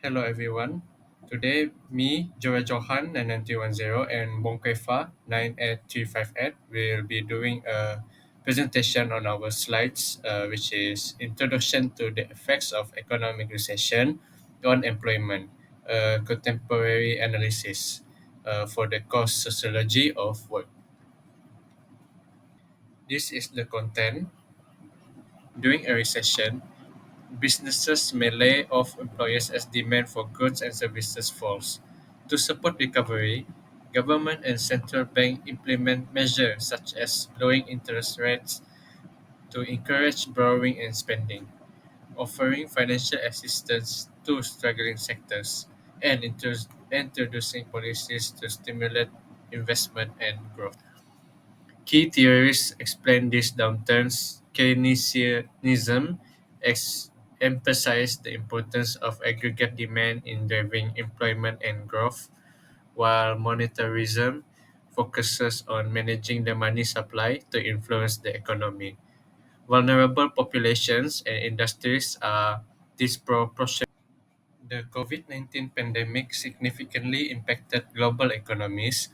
Hello everyone. Today, me, Johann 9910 and Bong Kueh Fah 98358 will be doing a presentation on our slides, which is Introduction to the Effects of Economic Recession on Employment, a contemporary analysis for the cost sociology of work. This is the content. During a recession, businesses may lay off employees as demand for goods and services falls. To support recovery, government and central bank implement measures such as lowering interest rates to encourage borrowing and spending, offering financial assistance to struggling sectors, and introducing policies to stimulate investment and growth. Key theories explain these downturns. Keynesianism emphasized the importance of aggregate demand in driving employment and growth, while monetarism focuses on managing the money supply to influence the economy. Vulnerable populations and industries are disproportionate. The COVID 19 pandemic significantly impacted global economies,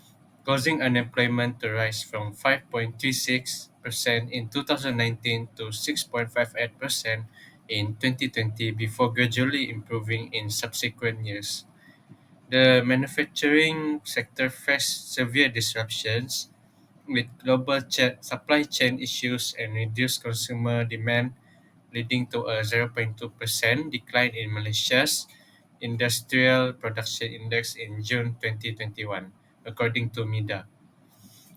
causing unemployment to rise from 5.36% in 2019 to 6.58% in 2020 before gradually improving in subsequent years. The manufacturing sector faced severe disruptions, with global supply chain issues and reduced consumer demand leading to a 0.2% decline in Malaysia's Industrial Production Index in June 2021, according to MIDA.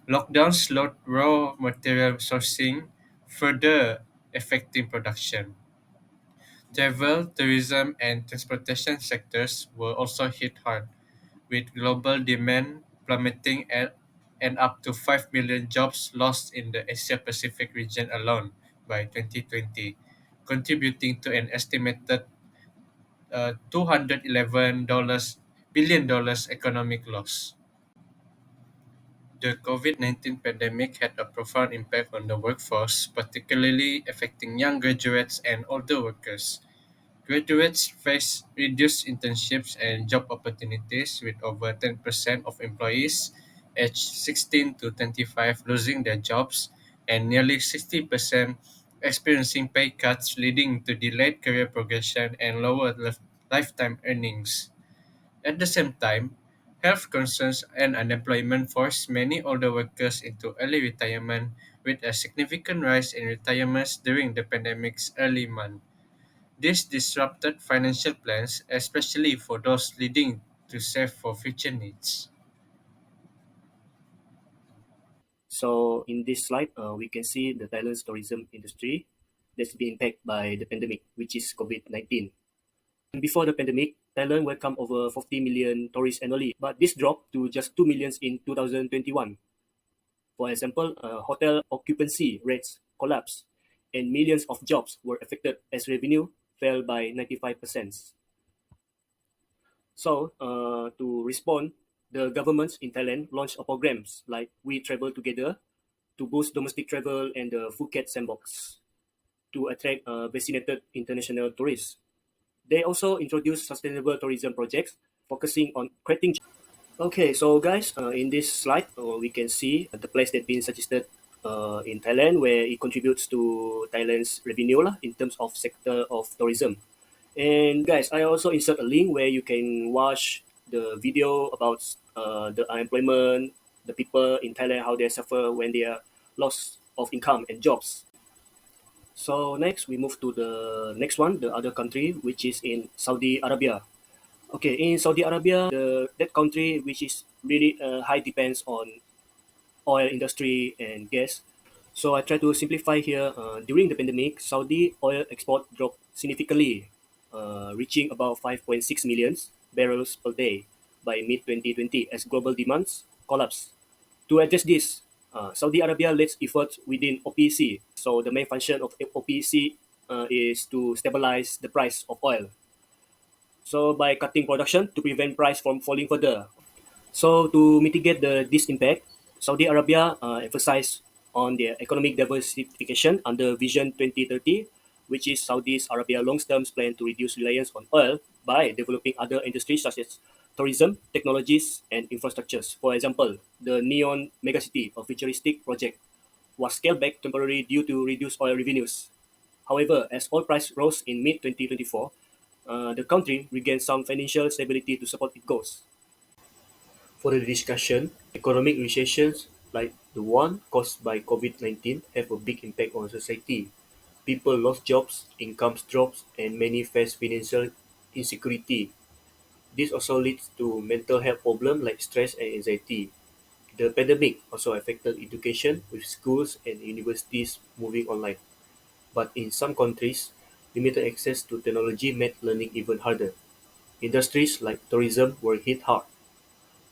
Lockdowns slowed raw material sourcing, further affecting production. Travel, tourism, and transportation sectors were also hit hard, with global demand plummeting and up to 5 million jobs lost in the Asia Pacific region alone by 2020, contributing to an estimated $211 billion economic loss. The COVID 19 pandemic had a profound impact on the workforce, particularly affecting young graduates and older workers. Graduates face reduced internships and job opportunities, with over 10% of employees aged 16 to 25 losing their jobs and nearly 60% experiencing pay cuts, leading to delayed career progression and lower lifetime earnings. At the same time, health concerns and unemployment forced many older workers into early retirement, with a significant rise in retirements during the pandemic's early months. This disrupted financial plans, especially for those leading to save for future needs. So in this slide, we can see the Thailand's tourism industry that's been impacted by the pandemic, which is COVID-19. Before the pandemic, Thailand welcomed over 40 million tourists annually, but this dropped to just 2 million in 2021. For example, hotel occupancy rates collapsed, and millions of jobs were affected as revenue fell by 95%. So, to respond, the governments in Thailand launched programs like We Travel Together to boost domestic travel and the Phuket Sandbox to attract vaccinated international tourists. They also introduced sustainable tourism projects focusing on creating. Okay, so guys, in this slide, we can see the place that been suggested in Thailand, where it contributes to Thailand's revenue lah, in terms of sector of tourism. And guys, I also insert a link where you can watch the video about the unemployment, the people in Thailand, how they suffer when they are loss of income and jobs. So next, we move to the next one, the other country, which is in Saudi Arabia. Okay, in Saudi Arabia, that country which is really high depends on oil industry and gas. So I try to simplify here. During the pandemic, Saudi oil export dropped significantly, reaching about 5.6 million barrels per day by mid 2020 as global demands collapsed. To address this, Saudi Arabia leads efforts within OPEC. So the main function of OPEC is to stabilize the price of oil. So by cutting production to prevent price from falling further. So to mitigate this impact, Saudi Arabia emphasized on their economic diversification under Vision 2030, which is Saudi Arabia long-term plan to reduce reliance on oil by developing other industries such as tourism, technologies, and infrastructures. For example, the Neon Megacity, a futuristic project, was scaled back temporarily due to reduced oil revenues. However, as oil price rose in mid 2024, the country regained some financial stability to support its goals. For the discussion, economic recessions like the one caused by COVID-19 have a big impact on society. People lost jobs, incomes drops, and many face financial insecurity. This also leads to mental health problems like stress and anxiety. The pandemic also affected education, with schools and universities moving online. But in some countries, limited access to technology made learning even harder. Industries like tourism were hit hard,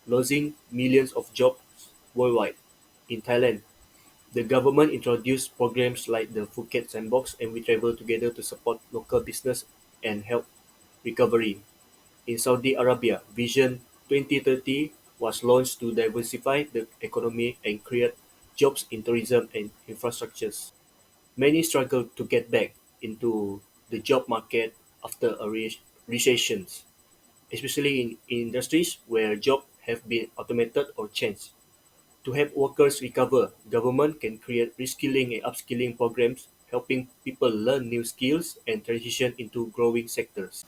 losing millions of jobs worldwide. In Thailand, the government introduced programs like the Phuket Sandbox and We Travel Together to support local business and help recovery. In Saudi Arabia, Vision 2030 was launched to diversify the economy and create jobs in tourism and infrastructures. Many struggle to get back into the job market after a recession, especially in industries where jobs have been automated or changed. To help workers recover, government can create reskilling and upskilling programs, helping people learn new skills and transition into growing sectors.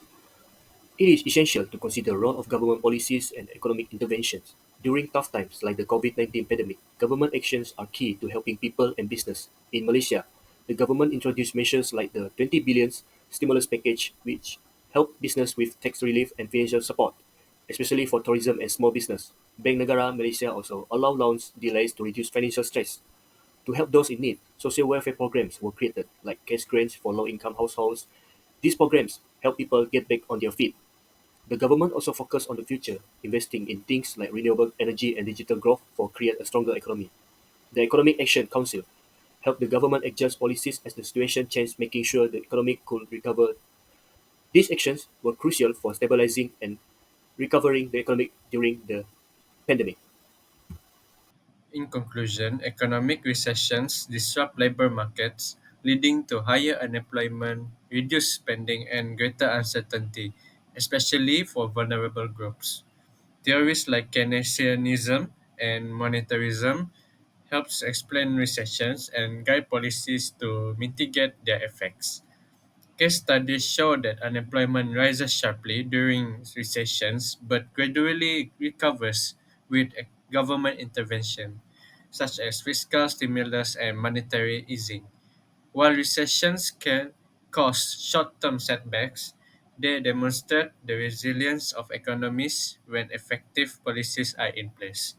It is essential to consider the role of government policies and economic interventions. During tough times like the COVID-19 pandemic, government actions are key to helping people and business. In Malaysia, the government introduced measures like the 20 billion stimulus package, which helped business with tax relief and financial support, especially for tourism and small business. Bank Negara Malaysia also allow loans delays to reduce financial stress. To help those in need, social welfare programs were created, like cash grants for low-income households. These programs help people get back on their feet. The government also focused on the future, investing in things like renewable energy and digital growth for create a stronger economy. The Economic Action Council helped the government adjust policies as the situation changed, making sure the economy could recover. These actions were crucial for stabilizing and recovering the economy during the pandemic. In conclusion, economic recessions disrupt labor markets, leading to higher unemployment, reduced spending, and greater uncertainty, especially for vulnerable groups. Theories like Keynesianism and monetarism helps explain recessions and guide policies to mitigate their effects. Case studies show that unemployment rises sharply during recessions but gradually recovers with government intervention, such as fiscal stimulus and monetary easing. While recessions can cause short term setbacks, they demonstrate the resilience of economies when effective policies are in place.